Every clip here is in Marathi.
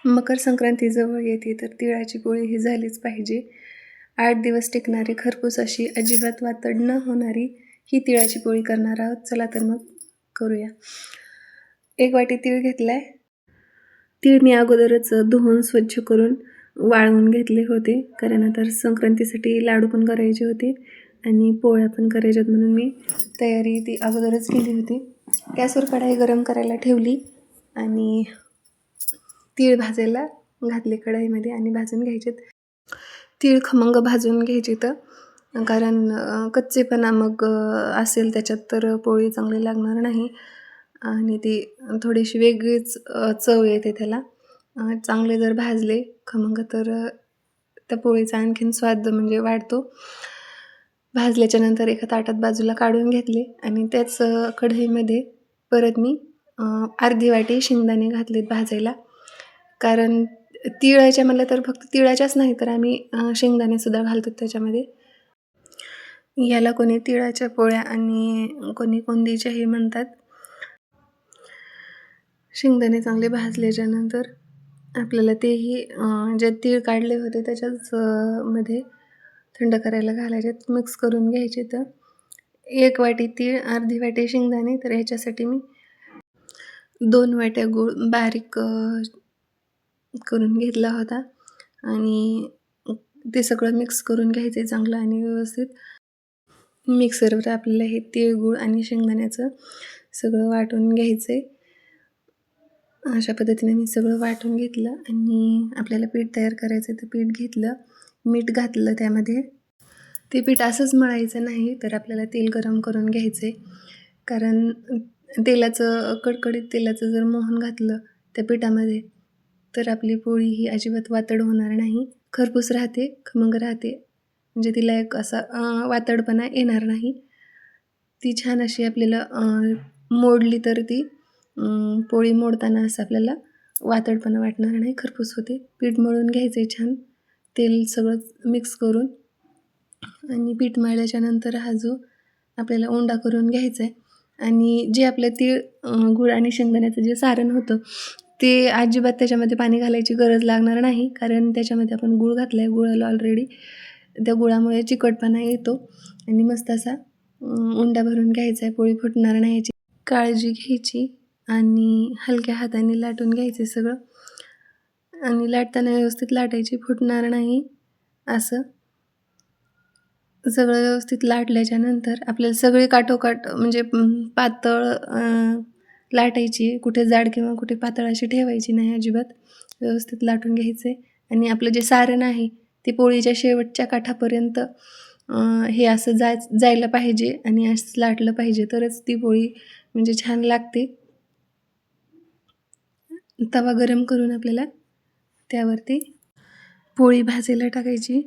मकर संक्रांती जवळ येते तर तिळाची पोळी ही झालीच पाहिजे. 8 दिवस टिकणारी खरपूस अशी अजिबात वातड न होणारी ही तिळाची पोळी करणार आहोत. चला तर मग करूया. 1 वाटी तीळ घेतलाय. तीळ मी अगोदरच धुवून स्वच्छ करून वाळवून घेतले होते, कारण आता संक्रांतीसाठी लाडू पण करायचे होते आणि पोळ्या पण करायच्यात, म्हणून मी तयारी ती अगोदरच केली होती. गॅसवर कढाई गरम करायला ठेवली आणि तीळ भाजायला घातले कढईमध्ये आणि भाजून घ्यायचे. तीळ खमंग भाजून घ्यायची तर, कारण कच्चेपणा मग असेल त्याच्यात तर पोळी चांगली लागणार नाही आणि ती थोडीशी वेगळीच चव येते त्याला. चांगले जर भाजले खमंग तर त्या पोळीचा आणखीन स्वाद म्हणजे वाढतो. भाजल्याच्या नंतर एका ताटात बाजूला काढून घेतले आणि त्याच कढईमध्ये परत मी अर्धी वाटी शेंगदाणे घातलेत भाजायला, कारण तिळाच्या म्हणलं तर फक्त तिळाच्याच नाही तर आम्ही शेंगदाणे सुद्धा घालतो त्याच्यामध्ये. याला कोणी तिळाच्या पोळ्या आणि कोणी कोंदीच्याही म्हणतात. शेंगदाणे चांगले भाजल्याच्या नंतर आपल्याला तेही जे तीळ काढले होते त्याच्याच मध्ये थंड करायला घालायचे, मिक्स करून घ्यायचे. तर 1 वाटी तीळ, अर्धी वाटी शेंगदाणे, तर ह्याच्यासाठी मी 2 वाट्या गूळ बारीक करून घेतला होता आणि ते सगळं मिक्स करून घ्यायचे चांगलं आणि व्यवस्थित. मिक्सरवर आपल्याला हे तीळ, गूळ आणि शेंगदाण्याचं सगळं वाटून घ्यायचं आहे. अशा पद्धतीने मी सगळं वाटून घेतलं आणि आपल्याला पीठ तयार करायचं आहे. तर पीठ घेतलं, मीठ घातलं त्यामध्ये. ते पीठ असंच मळायचं नाही तर आपल्याला तेल गरम करून घ्यायचं आहे, कारण कडकडीत तेलाचं जर मोहन घातलं त्या पिठामध्ये तर आपली पोळी ही अजिबात वातड होणार नाही, खरपूस राहते, खमंग राहते, म्हणजे तिला एक असा वातडपणा येणार नाही. ती छान अशी आपल्याला मोडली तर ती पोळी मोडताना असं आपल्याला वातडपणा वाटणार नाही, खरपूस होते. पीठ मळून घ्यायचे छान, तेल सगळं मिक्स करून. आणि पीठ मळल्याच्या नंतर हा जो आपल्याला उंडा करून घ्यायचा आहे आणि जे आपलं तीळ, गूळ आणि शेंगदाण्याचं जे सारण होतं ते अजिबात त्याच्यामध्ये पाणी घालायची गरज लागणार नाही, कारण त्याच्यामध्ये आपण गूळ घातला आहे. गुळाला ऑलरेडी त्या गुळामुळे चिकटपणा येतो आणि मस्त असा उंडा भरून घ्यायचा आहे. पोळी फुटणार नाही याची काळजी घ्यायची आणि हलक्या हाताने लाटून घ्यायचे सगळं, आणि लाटताना व्यवस्थित लाटायची, फुटणार नाही. असं सगळं व्यवस्थित लाटल्याच्या नंतर आपल्याला सगळे काठोकाठ म्हणजे पातळ लाटायची, कुठे जाड किंवा कुठे पातळ अशी ठेवायची नाही अजिबात. व्यवस्थित लाटून घ्यायचे आणि आपलं जे सारण आहे ते पोळीच्या शेवटच्या काठापर्यंत हे असं जायला पाहिजे आणि असं लाटलं पाहिजे, तरच ती पोळी म्हणजे छान लागते. तवा गरम करून आपल्याला त्यावरती पोळी भाजायला टाकायची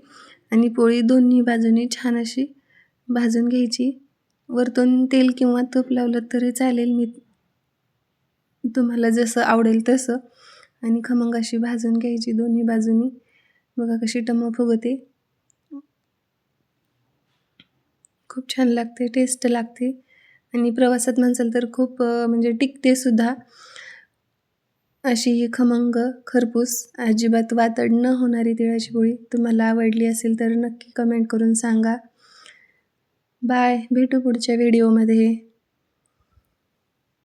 आणि पोळी दोन्ही बाजूनी छान अशी भाजून घ्यायची. वरतून तेल किंवा तूप लावलं तरी चालेल, मी तुम्हाला जसं आवडेल तसं, आणि खमंग अशी भाजून घ्यायची दोन्ही बाजूनी. बघा कशी टम्म फुगते, खूप छान लागते, टेस्ट लागते आणि प्रवासात म्हणसाल तर खूप म्हणजे टिकते सुद्धा. अशी ही खमंग, खरपूस, अजिबात वातड न होणारी तिळाची पोळी तुम्हाला आवडली असेल तर नक्की कमेंट करून सांगा. बाय, भेटू पुढच्या व्हिडिओमध्ये.